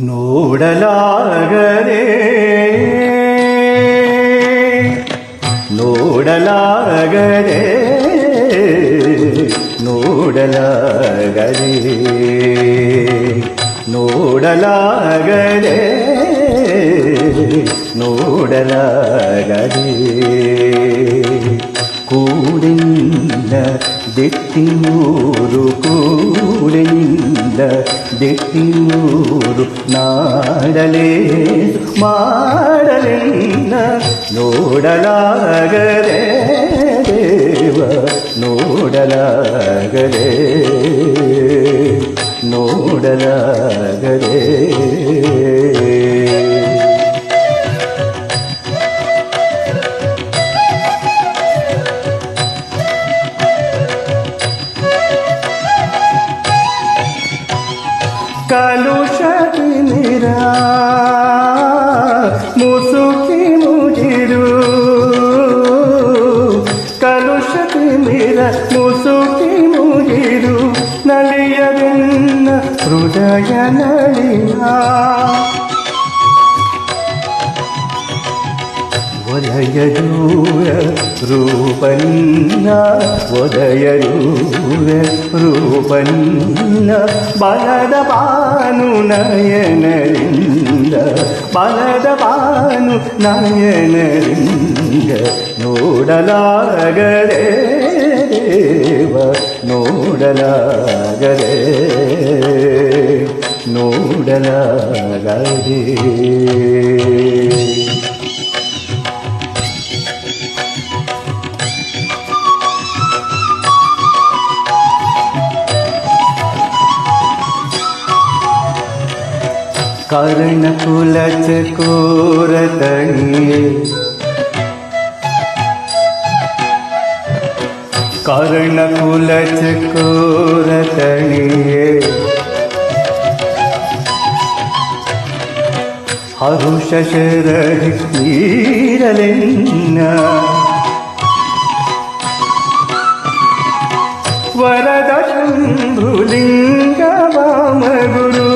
ನೋಡಲಾಗದೆ ನೋಡಲಾಗದೆ ನೋಡಲಾಗದೆ ನೋಡಲಾಗದೆ ನೋಡಲಾಗದೆ ಕೂಡಿನಿಂದ ದೆಟ್ಟಿನೂರು ಕೂಡಿನಿಂದ ದೆಟ್ಟಿನೂರು ನಾಡಲೇ ಮಾಡಲಿಲ್ಲ ನೋಡಲಾಗದೆ ದೇವ ನೋಡಲಾಗದೆ ನೋಡಲಾಗದೆ ಕಲುಷತಿ ನಿರ ಮುಸುಕಿ ಮುಗಿರು ಕಲುಷತಿ ನಿರ ಮುಸುಕಿ ಮುಗಿರು ನಲಿಯದೆನ್ನ ಹೃದಯ ನಳಿನ ಒದಯದೂರ ರೂಪನ್ನ ಒದಯದೂರ ರೂಪನ್ನ ಬಲದ ಬಾನು ನಯನರಿಂದ ಬಲದ ಬಾನು ನಯನರಿಂದ ನೋಡಲಾಗದೆ ದೇವ ನೋಡಲಾಗದೆ ನೋಡಲಾಗದೆ ಕರ್ಣಕುಲ ಚಕೋರತಣಿಯೇ ಕರ್ಣಕುಲ ಚಕೋರತಣಿಯೇ ಹರುಷ ಶರದಿ ನೀರಲೆನ್ನ ವರದ ಶಂಭುಲಿಂಗ ವಾಮಗುರು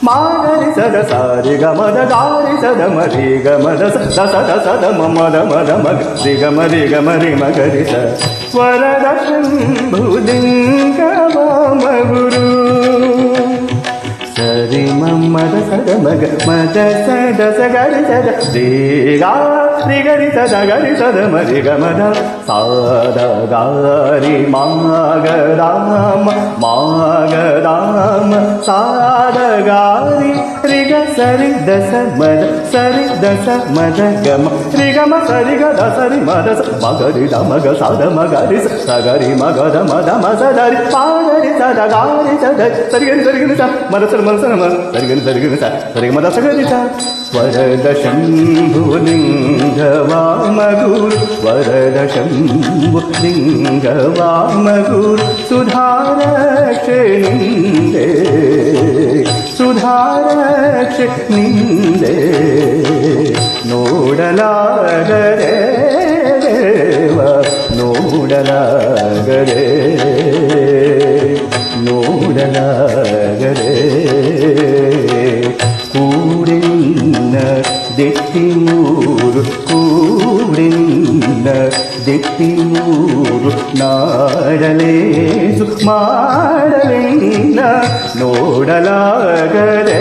ಮಾಗರಿ ಸದ ಸಾರಿ ಗಮದ ಗಾರಿ ಸದ ಮರಿ ಗಮದ ಸದ ಸದ ಸದ ಮಮದ ಮದ ಮಗ ರಿ ಗಮರಿ ಗಮರಿ ಮಗರಿ ಸ ವರದ ಶಂಭುಲಿಂಗ ವಾಮಗುರು ಸರಿ ಮಮ್ಮದ ಸದ ಮಗ ಮದ ಸದ ಸಗರಿ ಸದ ರೇಗಾ ರಿಗರಿ ಸದ ಗರಿ ಸದ ಮರಿ ಗಮದ ಸಾದ ಗಾರಿ ಮಾಗದಾಮ ಮಾಗದಾಮ ಸಾದ ಗಾರಿ ರಿಗ ಸರಿ ದಸ ಮದ ಸರಿ ದಸ ಮದ ಗಮ ರಿಗಮ ಸರಿ ಗದ ಸರಿ ಮದ ಮಗರಿ ದ ಮಗ ಸಾದ ಮಗರಿ ಸಗರಿ ಮಗದ ಮದ ಮಸದರಿ ಪಾಗರಿ ಸದ ಗಾರಿ ಸದ ಸರಿಗರಿ ಸರಿಗರಿ ಸ ಮದ ಸರ ಮನಸನ ಮದ ಸರಿಗರಿ ಸರಿಗರಿ ಸ ಸರಿ ಮದ ಸಗರಿ ಸ ವರದ ಶಂಭುಲಿಂಗ ವಾಮಗುರು ವರದ ಶಂಭುಲಿಂಗ ವಾಮಗುರು ಸುಧಾರಕ್ಷೆ ನಿಂದೆ ಸುಧಾರಕ್ಷೆ ನಿಂದೆ ನೋಡಲಾಗದೆ ದೇವ ನೋಡಲಾಗದೆ ನೋಡಲಾಗದೆ ಕೂಡಿನ ದೆಟ್ಟಿನೂರು ಕೂಡಿನ ದೆಟ್ಟಿನೂರು ನಾಡಲೇಸು ಮಾಡಲಿಲ್ಲ ನೋಡಲಾಗದೆ